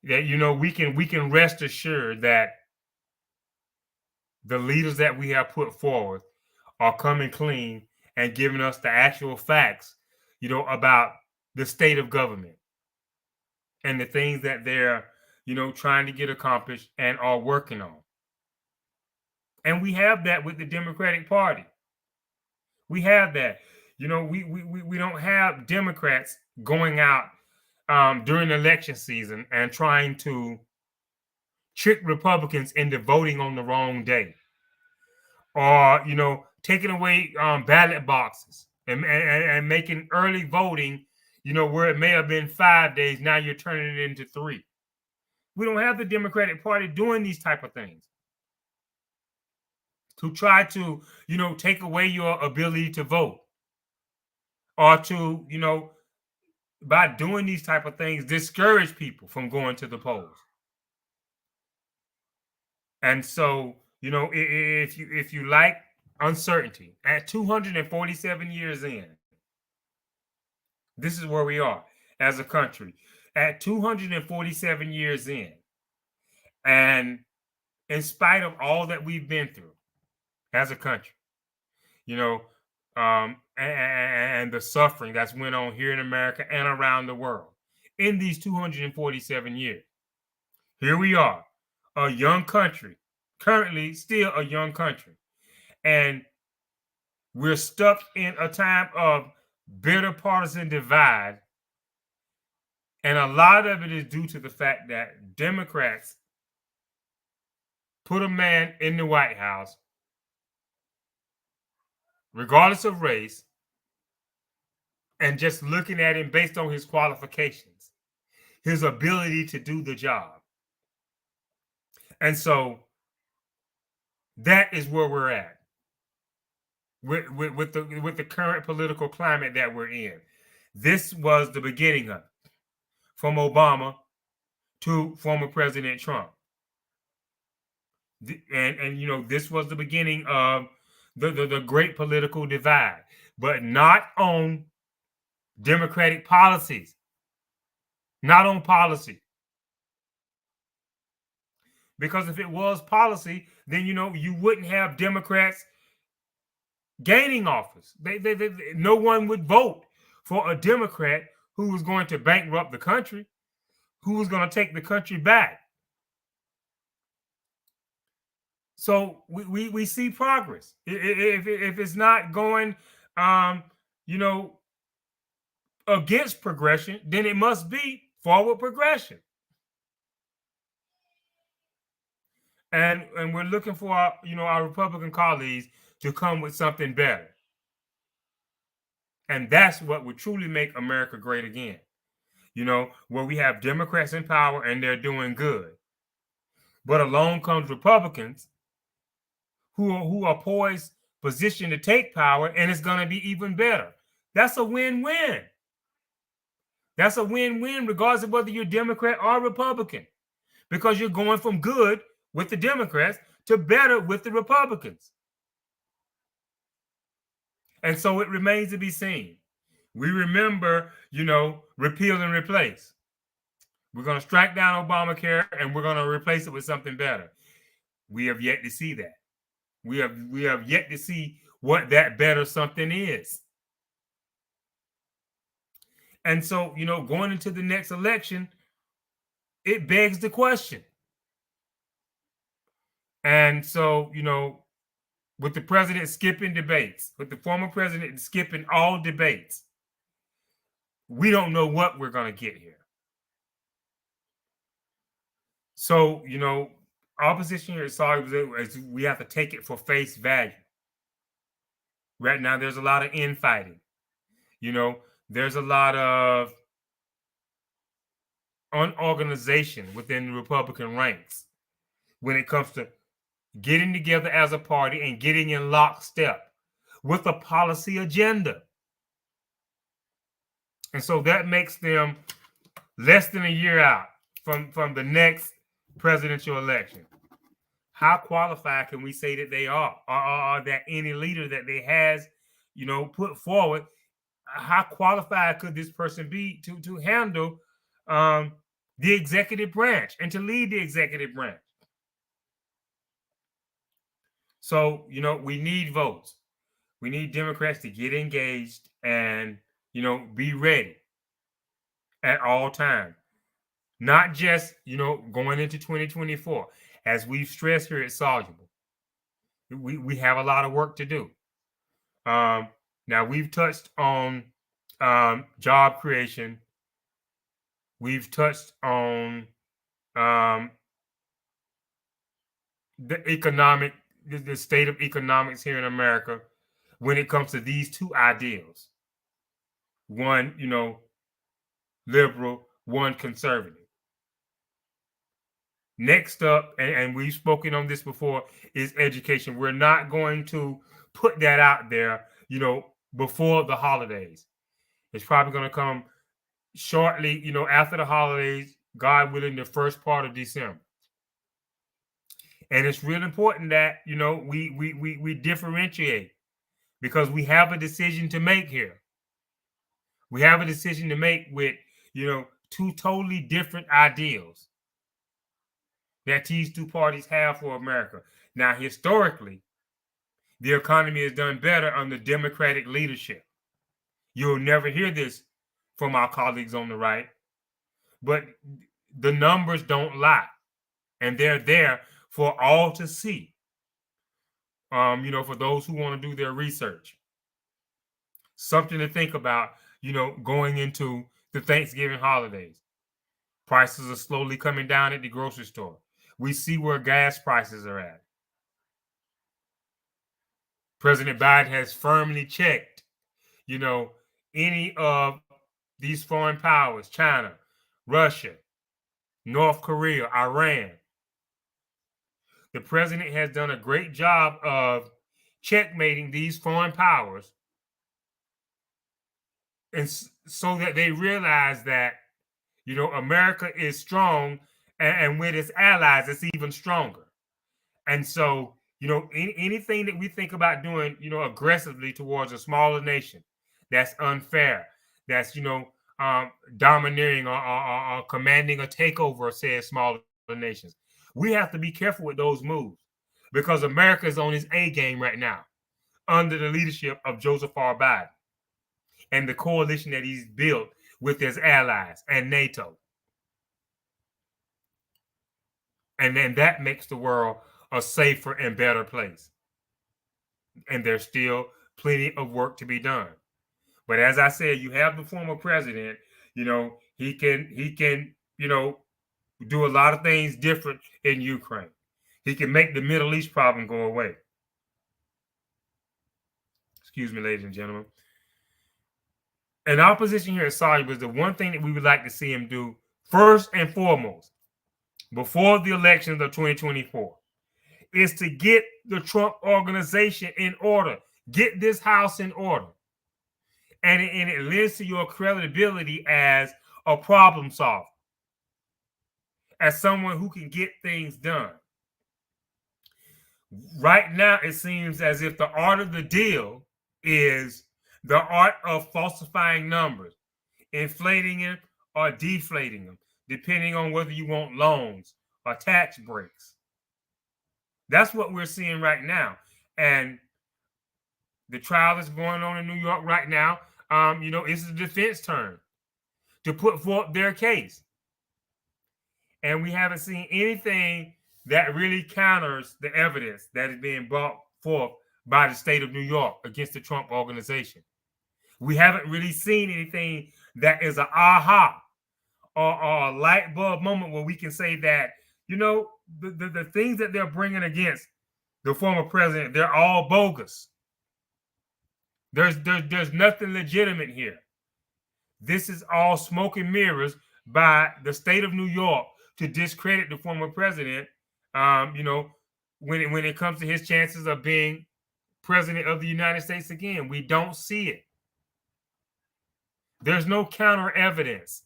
that we can rest assured that the leaders that we have put forward are coming clean and giving us the actual facts, about the state of government and the things that they're, trying to get accomplished and are working on. And we have that with the Democratic Party. We have that. We don't have Democrats going out during election season and trying to trick Republicans into voting on the wrong day, or taking away ballot boxes and making early voting, where it may have been 5 days, now you're turning it into 3. We don't have the Democratic Party doing these type of things to try to, take away your ability to vote, or to, by doing these type of things, discourage people from going to the polls. And so, if you like uncertainty, at 247 years in, this is where we are as a country. At 247 years in, and in spite of all that we've been through as a country, and the suffering that's went on here in America and around the world in these 247 years, here we are, a young country, currently still a young country, and we're stuck in a time of bitter partisan divide. And a lot of it is due to the fact that Democrats put a man in the White House, regardless of race, and just looking at him based on his qualifications, his ability to do the job. And so that is where we're at with the current political climate that we're in. This was the beginning of it, from Obama to former President Trump. And this was the beginning of the great political divide, but not on Democratic policies, not on policy. Because if it was policy, then you wouldn't have Democrats gaining office. No one would vote for a Democrat who was going to bankrupt the country, who was going to take the country back. So we see progress. If it's not going, against progression, then it must be forward progression. And we're looking for our Republican colleagues to come with something better. And that's what would truly make America great again. Where we have Democrats in power and they're doing good. But along comes Republicans who are poised, positioned to take power, and it's going to be even better. That's a win-win. That's a win-win, regardless of whether you're Democrat or Republican, because you're going from good with the Democrats to better with the Republicans. And so it remains to be seen. We remember, repeal and replace. We're going to strike down Obamacare and we're going to replace it with something better. We have yet to see that. We have yet to see what that better something is. And so, going into the next election, it begs the question. And so, with the president skipping debates, with the former president skipping all debates, we don't know what we're going to get here. So, our position here is we have to take it for face value. Right now, there's a lot of infighting. There's a lot of unorganization within the Republican ranks when it comes to getting together as a party and getting in lockstep with a policy agenda. And so that makes them less than a year out from the next presidential election. How qualified can we say that they are? Or that any leader that they has, put forward, how qualified could this person be to handle the executive branch and to lead the executive branch? So, we need votes. We need Democrats to get engaged and, be ready at all times. Not just, going into 2024. As we've stressed here at Soluble, we have a lot of work to do. Now, we've touched on job creation. We've touched on the state of economics here in America when it comes to these two ideals. One, liberal, one conservative. Next up, and we've spoken on this before, is education. We're not going to put that out there, before the holidays. It's probably going to come shortly, after the holidays, God willing, the first part of December. And it's real important that, we differentiate, because we have a decision to make here. We have a decision to make with, two totally different ideals that these two parties have for America. Now, historically, the economy has done better under Democratic leadership. You'll never hear this from our colleagues on the right, but the numbers don't lie, and they're there for all to see. For those who want to do their research, something to think about, going into the Thanksgiving holidays. Prices are slowly coming down at the grocery store. We see where gas prices are at. President Biden has firmly checked, any of these foreign powers, China, Russia, North Korea, Iran. The president has done a great job of checkmating these foreign powers, and so that they realize that, America is strong, and with its allies, it's even stronger. And so, anything that we think about doing, aggressively towards a smaller nation, that's unfair, that's, domineering or commanding a takeover, say, smaller nations. We have to be careful with those moves, because America is on its A game right now under the leadership of Joseph R. Biden and the coalition that he's built with his allies and NATO. And then that makes the world a safer and better place. And there's still plenty of work to be done. But as I said, you have the former president, he can, do a lot of things different in Ukraine. He can make the Middle East problem go away. Excuse me, ladies and gentlemen. And our position here at Soluble is the one thing that we would like to see him do first and foremost before the elections of 2024 is to get the Trump organization in order, get this house in order. And it lends to your credibility as a problem solver, as someone who can get things done. Right now, it seems as if the art of the deal is the art of falsifying numbers, inflating them or deflating them, depending on whether you want loans or tax breaks. That's what we're seeing right now. And the trial that's going on in New York right now, it's the defense turn to put forth their case. And we haven't seen anything that really counters the evidence that is being brought forth by the state of New York against the Trump organization. We haven't really seen anything that is an aha or a light bulb moment where we can say that, the things that they're bringing against the former president, they're all bogus. There's nothing legitimate here. This is all smoke and mirrors by the state of New York to discredit the former president, when it comes to his chances of being president of the United States again. We don't see it. There's no counter evidence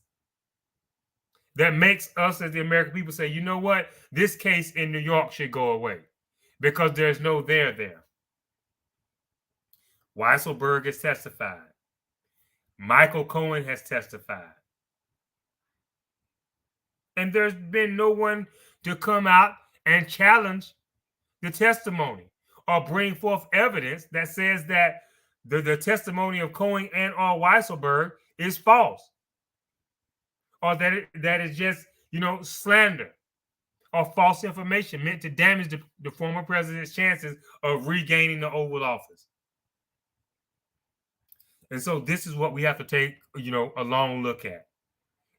that makes us as the American people say, you know what, this case in New York should go away because there's no there. Weisselberg has testified. Michael Cohen has testified. And there's been no one to come out and challenge the testimony or bring forth evidence that says that the testimony of Cohen and or Weisselberg is false, or that is just, slander or false information meant to damage the former president's chances of regaining the Oval Office. And so this is what we have to take, a long look at.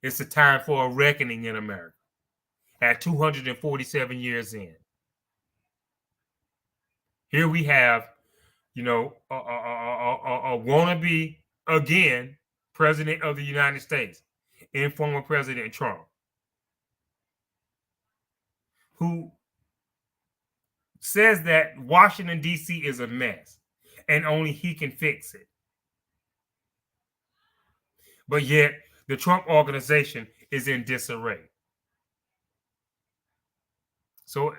It's a time for a reckoning in America at 247 years in. Here we have, a wannabe, again, president of the United States in former President Trump, who says that Washington, D.C. is a mess and only he can fix it. But yet the Trump organization is in disarray. So,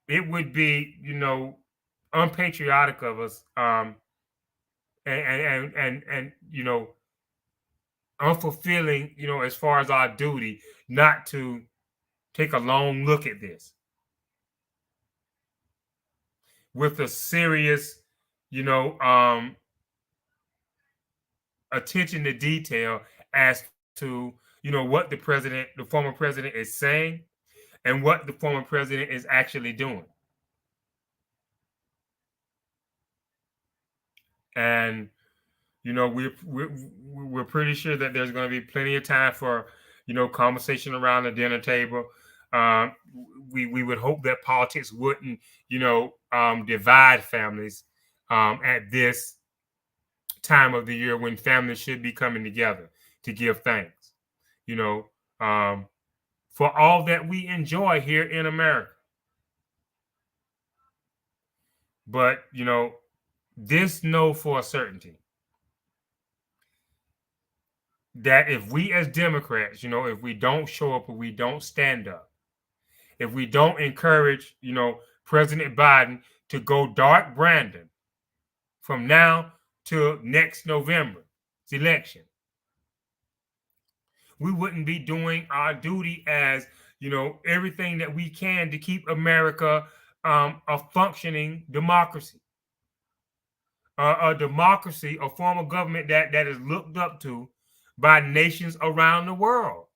it would be, unpatriotic of us, and unfulfilling, as far as our duty, not to take a long look at this with a serious, attention to detail as to, what the former president is saying and what the former president is actually doing. And, we're pretty sure that there's going to be plenty of time for, conversation around the dinner table. We would hope that politics wouldn't, divide families at this time of the year when families should be coming together to give thanks, for all that we enjoy here in America. But, this know for a certainty that if we as Democrats, if we don't show up or we don't stand up, if we don't encourage, President Biden to go dark Brandon from now till next November's election, we wouldn't be doing our duty as, everything that we can to keep America a functioning democracy. A democracy, a form of government that is looked up to by nations around the world.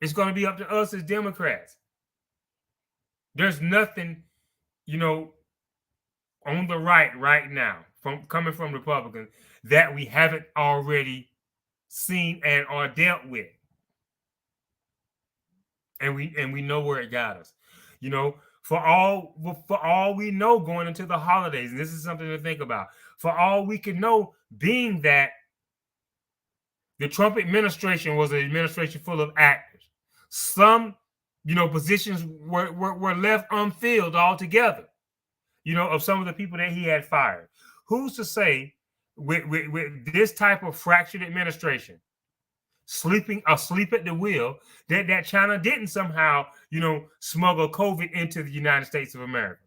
It's going to be up to us as Democrats. There's nothing, on the right now, coming from Republicans, that we haven't already seen and or dealt with. And we know where it got us. For all we know, going into the holidays, and this is something to think about. For all we can know, being that the Trump administration was an administration full of actors. Some, positions were left unfilled altogether, of some of the people that he had fired. Who's to say with this type of fractured administration, sleeping asleep at the wheel, that China didn't somehow, smuggle COVID into the United States of America?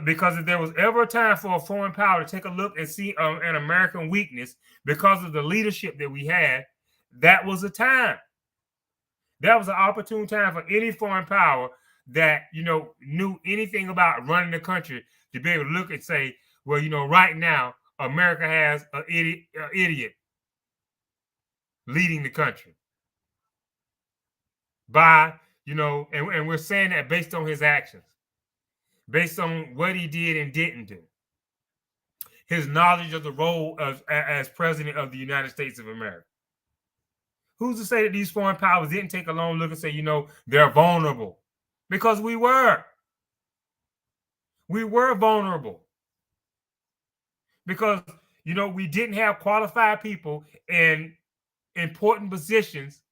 Because if there was ever a time for a foreign power to take a look and see an American weakness because of the leadership that we had, that was a time. That was an opportune time for any foreign power that knew anything about running the country to be able to look and say, well, right now America has an idiot leading the country by and we're saying that based on his actions, based on what he did and didn't do, his knowledge of the role as president of the United States of America. Who's to say that these foreign powers didn't take a long look and say, they're vulnerable? Because we were. We were vulnerable. Because, we didn't have qualified people in important positions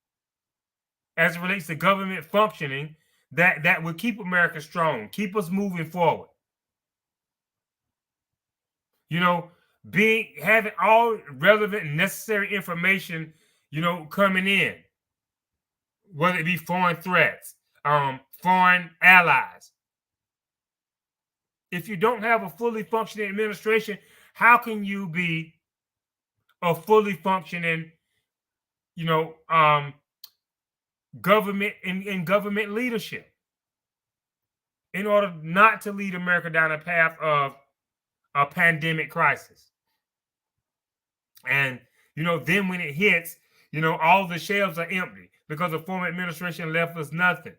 as it relates to government functioning that would keep America strong, keep us moving forward. Having all relevant and necessary information, coming in, whether it be foreign threats, foreign allies. If you don't have a fully functioning administration, how can you be a fully functioning, government in government leadership, in order not to lead America down a path of a pandemic crisis? And then when it hits, all the shelves are empty because the former administration left us nothing.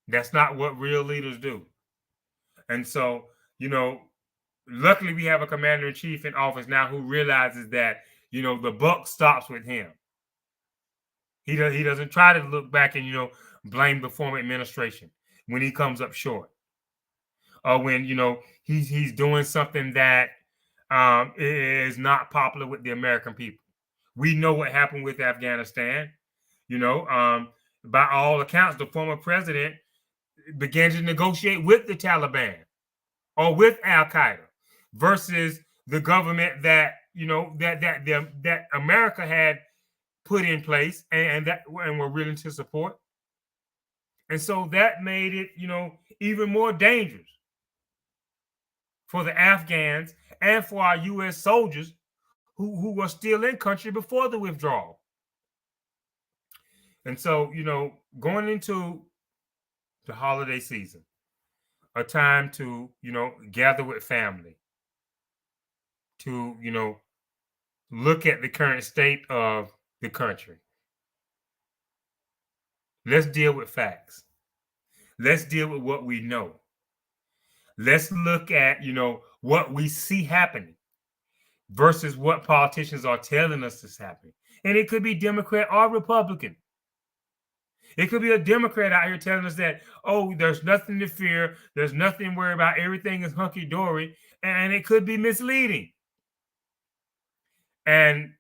That's not what real leaders do. And so, luckily we have a commander in chief in office now who realizes that, the buck stops with him. He doesn't try to look back and, blame the former administration when he comes up short, or when, he's doing something that is not popular with the American people. We know what happened with Afghanistan. By all accounts, the former president began to negotiate with the Taliban or with Al Qaeda versus the government that that America had put in place and were willing to support. And so that made it, even more dangerous for the Afghans and for our U.S. soldiers who were still in country before the withdrawal. And so, going into the holiday season, a time to, gather with family, to, look at the current state of the country. Let's deal with facts. Let's deal with what we know. Let's look at, what we see happening versus what politicians are telling us is happening. And it could be Democrat or Republican. It could be a Democrat out here telling us that, oh, there's nothing to fear. There's nothing to worry about. Everything is hunky-dory. And it could be misleading. And,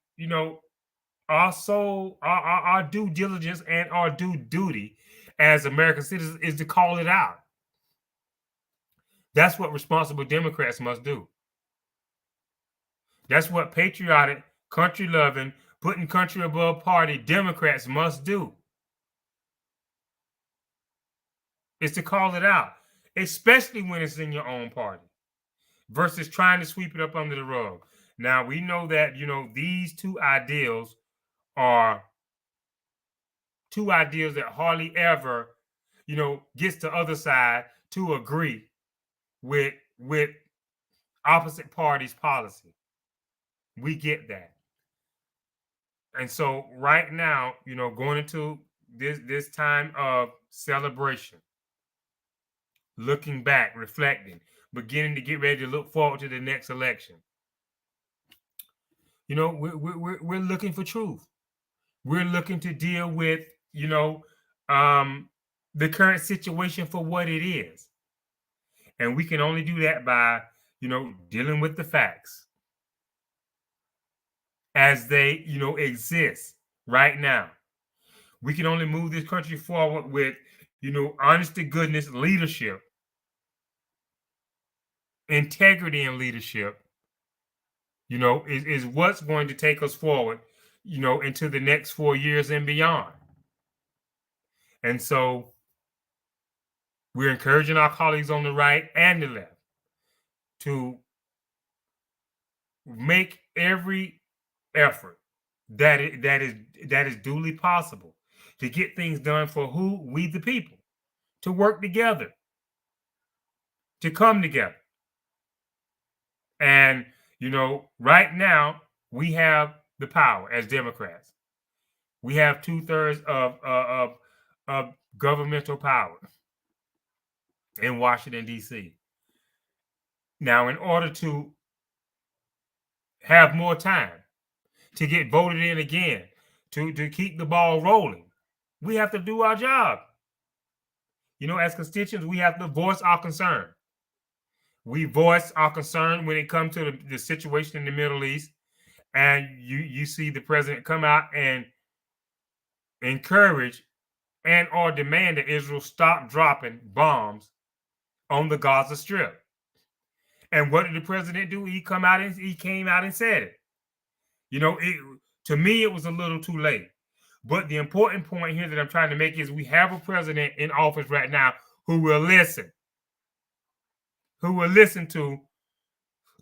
also our due diligence and our due duty as American citizens is to call it out. That's what responsible Democrats must do. That's what patriotic, country-loving, putting country above party Democrats must do. Is to call it out, especially when it's in your own party, versus trying to sweep it up under the rug. Now, we know that, these two ideals are two ideals that hardly ever, gets the other side to agree with opposite parties' policy. We get that. And so right now, going into this time of celebration, looking back, reflecting, beginning to get ready to look forward to the next election. We're looking for truth. We're looking to deal with, the current situation for what it is. And we can only do that by, dealing with the facts as they, exist right now. We can only move this country forward with, honest to goodness leadership, integrity in leadership, is what's going to take us forward, into the next 4 years and beyond. And so we're encouraging our colleagues on the right and the left to make every effort that is duly possible to get things done for who we the people, to work together, to come together. And right now we have the power as Democrats. We have 2/3 of governmental power in Washington, D.C. Now, in order to have more time to get voted in again, to keep the ball rolling, we have to do our job. As constituents, we have to voice our concern. We voice our concern when it comes to the situation in the Middle East, and you see the president come out and encourage and or demand that Israel stop dropping bombs on the Gaza Strip. And what did the president do? He came out and said it. To me, it was a little too late. But the important point here that I'm trying to make is we have a president in office right now who will listen to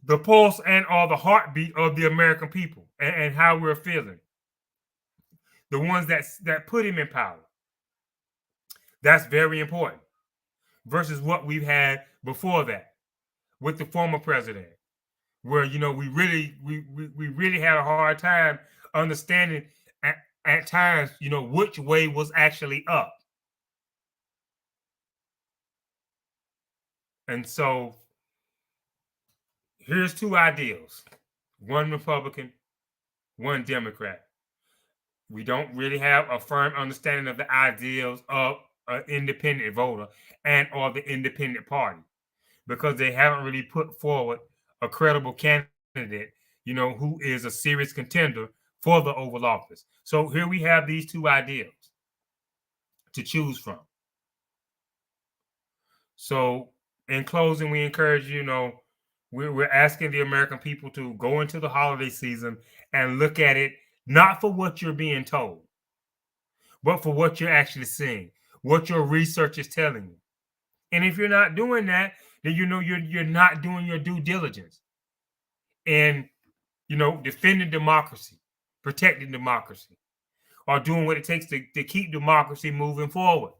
the pulse and or the heartbeat of the American people and how we're feeling. The ones that put him in power. That's very important versus what we've had before that with the former president, where we really had a hard time understanding at times, which way was actually up. And so here's two ideals: one Republican, one Democrat. We don't really have a firm understanding of the ideals of an independent voter and or the independent party, because they haven't really put forward a credible candidate, who is a serious contender for the Oval Office. So here we have these two ideals to choose from. So in closing, we encourage we're asking the American people to go into the holiday season and look at it not for what you're being told, but for what you're actually seeing, what your research is telling you. And if you're not doing that, then you're not doing your due diligence in defending democracy, protecting democracy, or doing what it takes to keep democracy moving forward.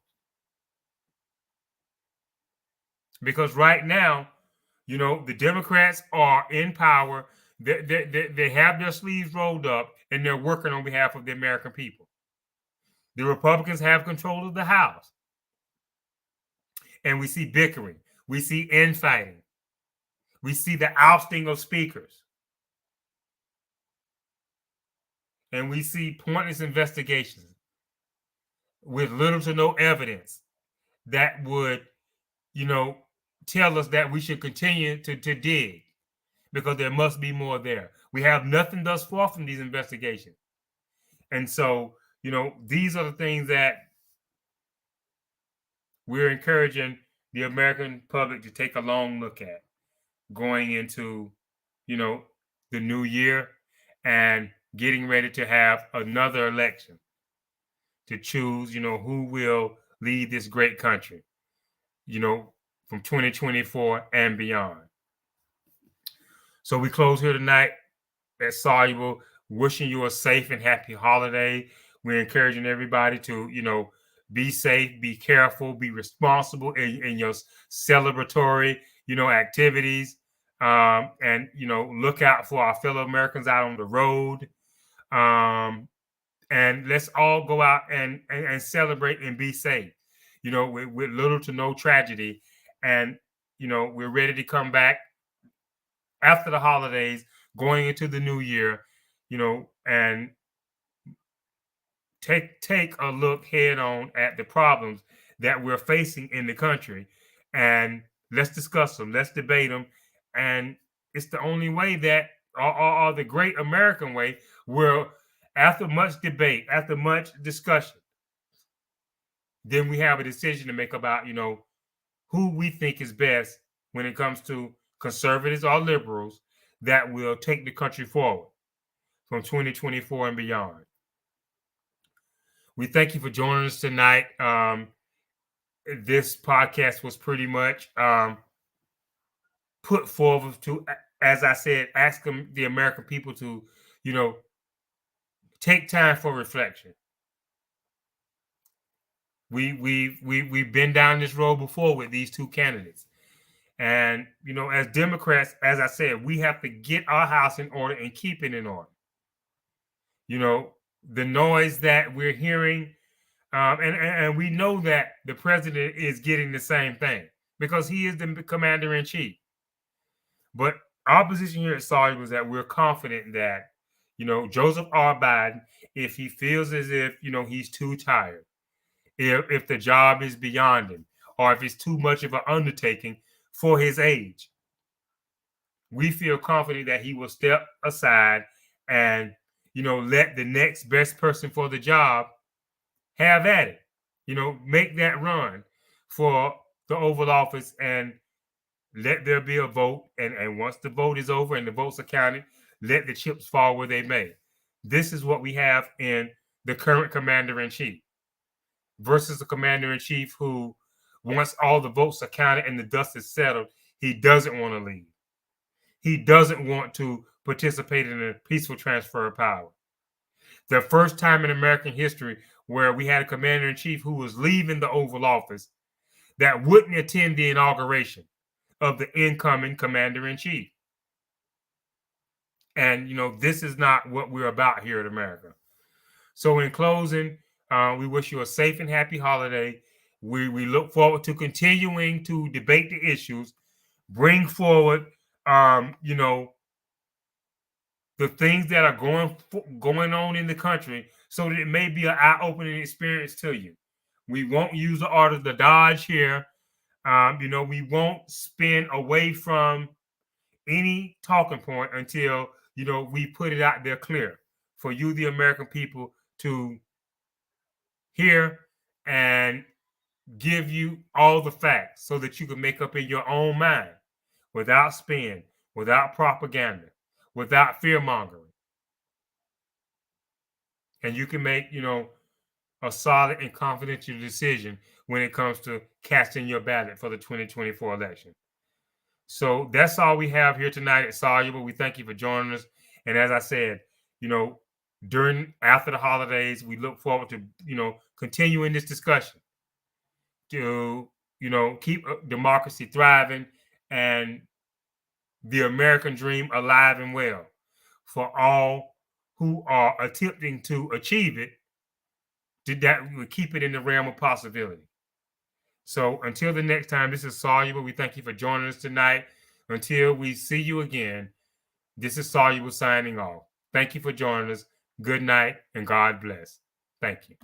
Because right now, the Democrats are in power. They have their sleeves rolled up and they're working on behalf of the American people. The Republicans have control of the House. And we see bickering. We see infighting. We see the ousting of speakers. And we see pointless investigations with little to no evidence that would, tell us that we should continue to dig, because there must be more there. We have nothing thus far from these investigations. And so, these are the things that we're encouraging the American public to take a long look at going into, the new year and getting ready to have another election to choose, who will lead this great country, from 2024 and beyond. So we close here tonight at Soluble, wishing you a safe and happy holiday. We're encouraging everybody to, be safe, be careful, be responsible in your celebratory, activities. And, look out for our fellow Americans out on the road. And let's all go out and celebrate and be safe, with little to no tragedy. And, we're ready to come back after the holidays, going into the new year, and take a look head on at the problems that we're facing in the country, and let's discuss them, let's debate them, and it's the only way that, or the great American way, where after much debate, after much discussion, then we have a decision to make about, who we think is best when it comes to conservatives or liberals that will take the country forward from 2024 and beyond. We thank you for joining us tonight. This podcast was pretty much put forward to, as I said, ask the American people to, take time for reflection. We've been down this road before with these two candidates. And, as Democrats, as I said, we have to get our house in order and keep it in order. The noise that we're hearing, and we know that the president is getting the same thing because he is the commander in chief. But our position here at Sawyer was that we're confident that, Joseph R. Biden, if he feels as if, he's too tired, if the job is beyond him, or if it's too much of an undertaking for his age, we feel confident that he will step aside and, let the next best person for the job have at it. Make that run for the Oval Office and let there be a vote. And once the vote is over and the votes are counted, let the chips fall where they may. This is what we have in the current commander-in-chief versus the commander-in-chief who, once all the votes are counted and the dust is settled, he doesn't want to leave. He doesn't want to participate in a peaceful transfer of power. The first time in American history where we had a commander-in-chief who was leaving the Oval Office that wouldn't attend the inauguration of the incoming commander-in-chief. And, this is not what we're about here in America. So in closing, we wish you a safe and happy holiday. We look forward to continuing to debate the issues, bring forward, the things that are going on in the country so that it may be an eye-opening experience to you. We won't use the art of the dodge here. We won't spin away from any talking point until, we put it out there clear for you, the American people, to hear and give you all the facts so that you can make up in your own mind without spin, without propaganda, without fear mongering. And you can make, a solid and confidential decision when it comes to casting your ballot for the 2024 election. So that's all we have here tonight at Soluble. We thank you for joining us. And as I said, after the holidays, we look forward to, continuing this discussion to, keep democracy thriving and the American dream alive and well for all who are attempting to achieve it, that we would keep it in the realm of possibility. So until the next time, this is Soluble. We thank you for joining us tonight. Until we see you again, this is Soluble signing off. Thank you for joining us. Good night and God bless. Thank you.